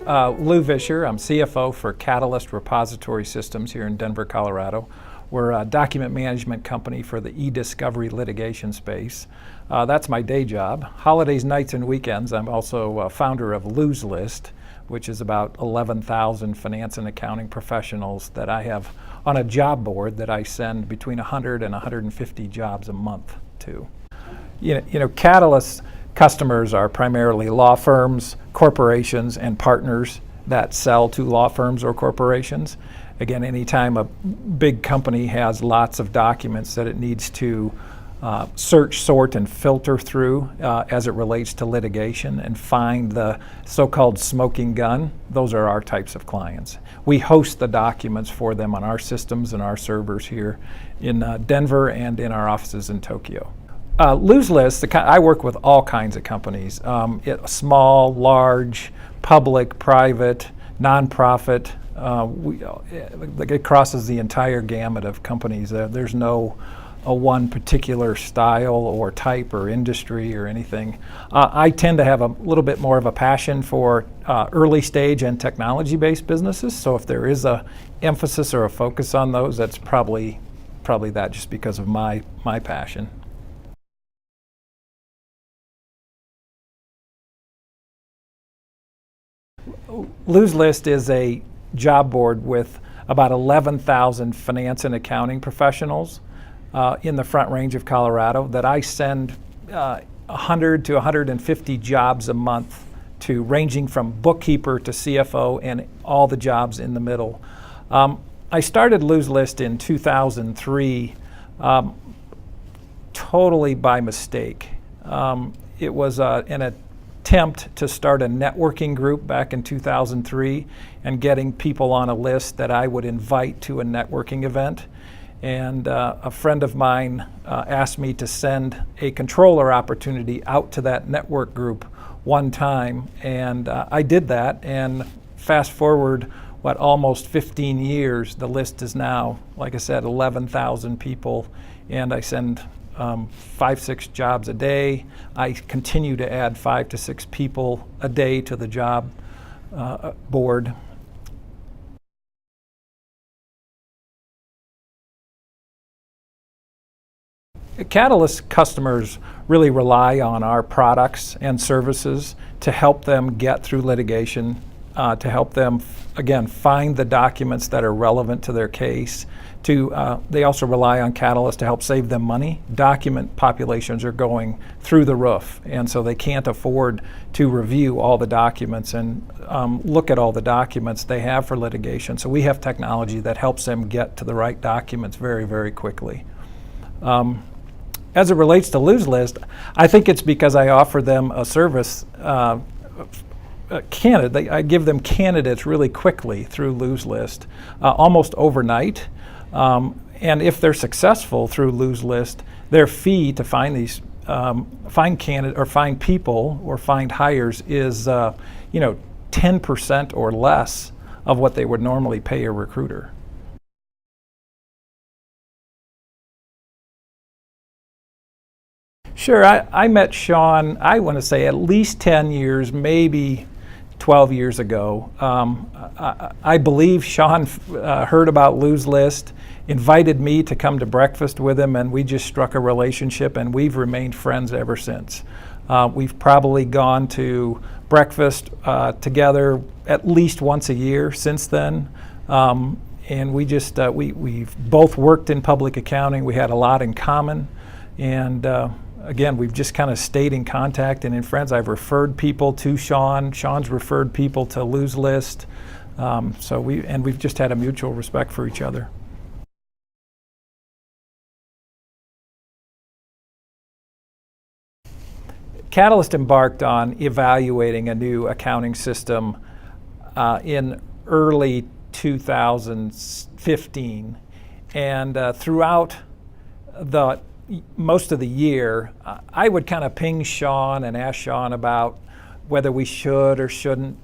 Lew Visscher. I'm CFO for Catalyst Repository Systems here in Denver, Colorado. We're a document management company for the e-discovery litigation space. That's my day job. Holidays, nights, and weekends, I'm also founder of Lew's List, which is about 11,000 finance and accounting professionals that I have on a job board that I send between 100 and 150 jobs a month to. You know, Catalyst customers are primarily law firms, corporations, and partners that sell to law firms or corporations. Again, anytime a big company has lots of documents that it needs to search, sort, and filter through as it relates to litigation and find the so-called smoking gun, those are our types of clients. We host the documents for them on our systems and our servers here in Denver and in our offices in Tokyo. Lew's List, I work with all kinds of companies, small, large, public, private, nonprofit. It crosses the entire gamut of companies. There's no one particular style or type or industry or anything. I tend to have a little bit more of a passion for early stage and technology-based businesses. So if there is a emphasis or a focus on those, that's probably that, just because of my passion. Lew's List is a job board with about 11,000 finance and accounting professionals in the Front Range of Colorado that I send 100 to 150 jobs a month to, ranging from bookkeeper to CFO and all the jobs in the middle. I started Lew's List in 2003 totally by mistake. It was an attempt to start a networking group back in 2003 and getting people on a list that I would invite to a networking event. And a friend of mine asked me to send a controller opportunity out to that network group one time, and I did that, and fast forward, almost 15 years, the list is now, like I said, 11,000 people, and I send 5-6 jobs a day. I continue to add 5 to 6 people a day to the job board. Catalyst customers really rely on our products and services to help them get through litigation, to help them, again, find the documents that are relevant to their case. They also rely on Catalyst to help save them money. Document populations are going through the roof, and so they can't afford to review all the documents and look at all the documents they have for litigation. So we have technology that helps them get to the right documents very, very quickly. As it relates to Lew's List, I think it's because I offer them a service I give them candidates really quickly through Lew's List, almost overnight. And if they're successful through Lew's List, their fee to find these find people or find hires is 10% or less of what they would normally pay a recruiter. Sure, I met Sean, I want to say at least 10 years, maybe 12 years ago. I believe Sean heard about Lew's List, invited me to come to breakfast with him, and we just struck a relationship, and we've remained friends ever since. We've probably gone to breakfast together at least once a year since then. And we've both worked in public accounting. We had a lot in common. And again, we've just kind of stayed in contact and in friends. I've referred people to Sean. Sean's referred people to Lew's List. We've just had a mutual respect for each other. Catalyst embarked on evaluating a new accounting system in early 2015. And throughout most of the year, I would kind of ping Sean and ask Sean about whether we should or shouldn't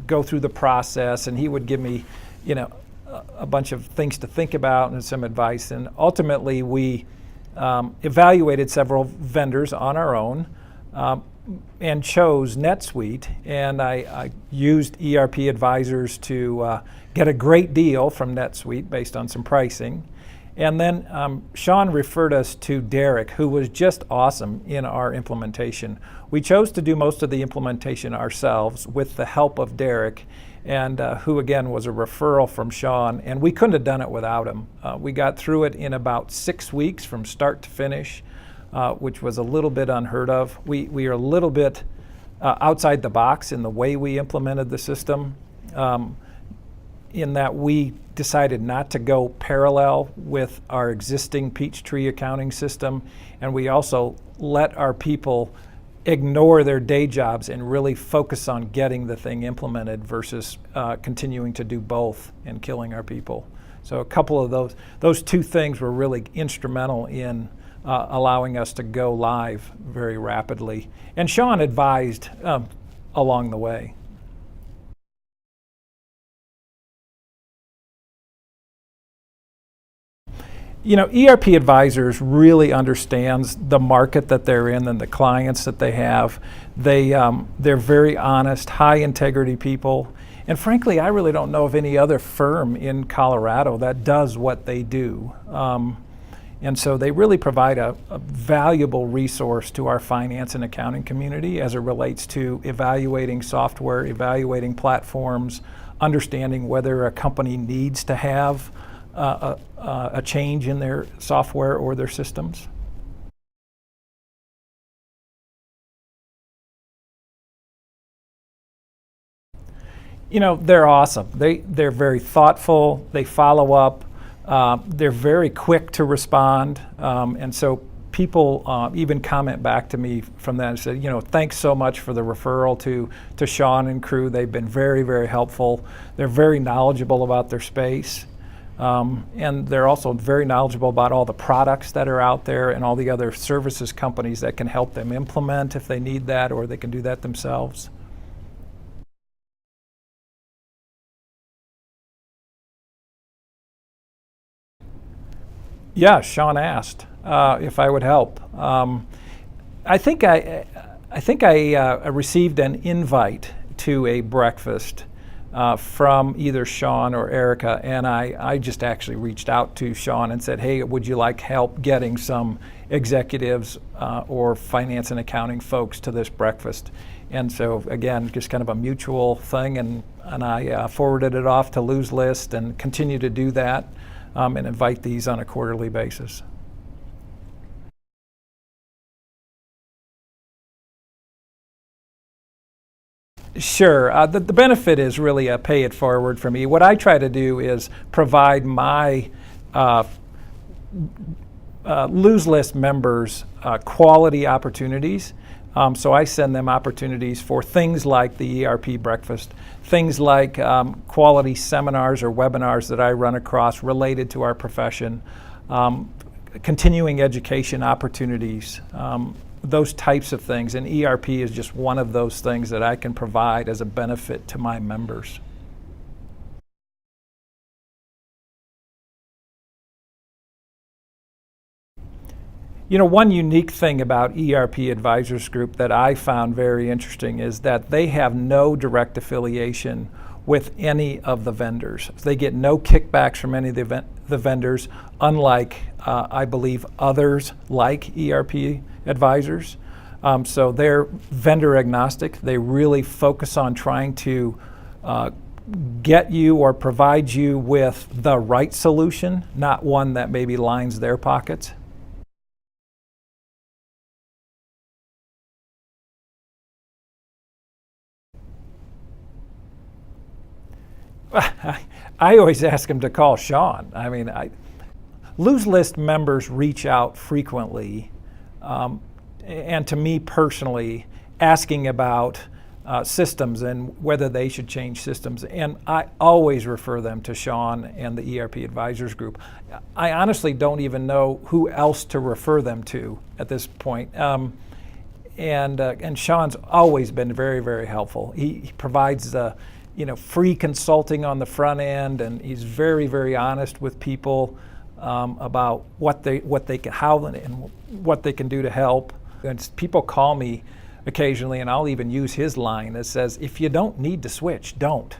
go through the process, and he would give me, a bunch of things to think about and some advice. And ultimately, we evaluated several vendors on our own. and chose NetSuite, and I used ERP Advisors to get a great deal from NetSuite based on some pricing. And then Sean referred us to Derek, who was just awesome in our implementation. We chose to do most of the implementation ourselves with the help of Derek, and who again was a referral from Sean, and we couldn't have done it without him. We got through it in about 6 weeks from start to finish, which was a little bit unheard of. We are a little bit outside the box in the way we implemented the system, in that we decided not to go parallel with our existing Peachtree accounting system, and we also let our people ignore their day jobs and really focus on getting the thing implemented versus continuing to do both and killing our people. So a couple of those two things were really instrumental in allowing us to go live very rapidly. And Sean advised along the way. You know, ERP Advisors really understands the market that they're in and the clients that they have. They're very honest, high integrity people. And frankly, I really don't know of any other firm in Colorado that does what they do. And so they really provide a valuable resource to our finance and accounting community as it relates to evaluating software, evaluating platforms, understanding whether a company needs to have a change in their software or their systems. You know, they're awesome. They're very thoughtful. They follow up. They're very quick to respond. And so people even comment back to me from that and said, you know, thanks so much for the referral to Sean and crew. They've been very, very helpful. They're very knowledgeable about their space. And they're also very knowledgeable about all the products that are out there and all the other services companies that can help them implement if they need that, or they can do that themselves. Yeah, Sean asked if I would help. I think I received an invite to a breakfast from either Sean or Erica, and I just actually reached out to Sean and said, hey, would you like help getting some executives or finance and accounting folks to this breakfast? And so again, just kind of a mutual thing, and I forwarded it off to Lew's list and continue to do that and invite these on a quarterly basis. Sure. The benefit is really a pay it forward for me. What I try to do is provide my Lew's List members quality opportunities. So I send them opportunities for things like the ERP breakfast, things like quality seminars or webinars that I run across related to our profession, continuing education opportunities, those types of things. And ERP is just one of those things that I can provide as a benefit to my members. You know, one unique thing about ERP Advisors Group that I found very interesting is that they have no direct affiliation with any of the vendors. They get no kickbacks from any of the vendors, unlike, I believe, others like ERP Advisors. So they're vendor agnostic. They really focus on trying to get you or provide you with the right solution, not one that maybe lines their pockets. I always ask them to call Sean. I mean, Lew's List members reach out frequently, and to me personally, asking about systems and whether they should change systems. And I always refer them to Sean and the ERP Advisors Group. I honestly don't even know who else to refer them to at this point. And Sean's always been very, very helpful. He provides free consulting on the front end, and he's very, very honest with people about what they can, how and what they can do to help. And people call me, occasionally, and I'll even use his line that says, if you don't need to switch, don't.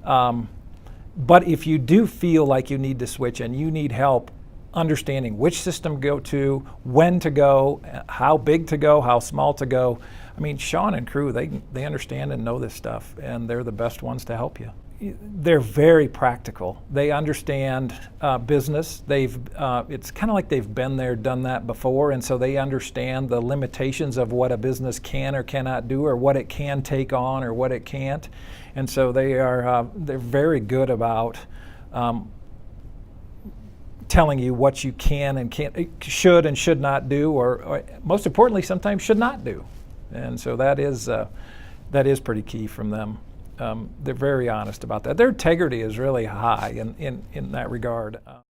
But if you do feel like you need to switch and you need help understanding which system to go to, when to go, how big to go, how small to go, I mean, Sean and crew, they understand and know this stuff, and they're the best ones to help you. They're very practical. They understand business. It's kind of like they've been there, done that before, and so they understand the limitations of what a business can or cannot do, or what it can take on or what it can't. And so they're very good about telling you what you can and should and should not do, or most importantly, sometimes should not do. And so that is pretty key from them. They're very honest about that. Their integrity is really high in that regard.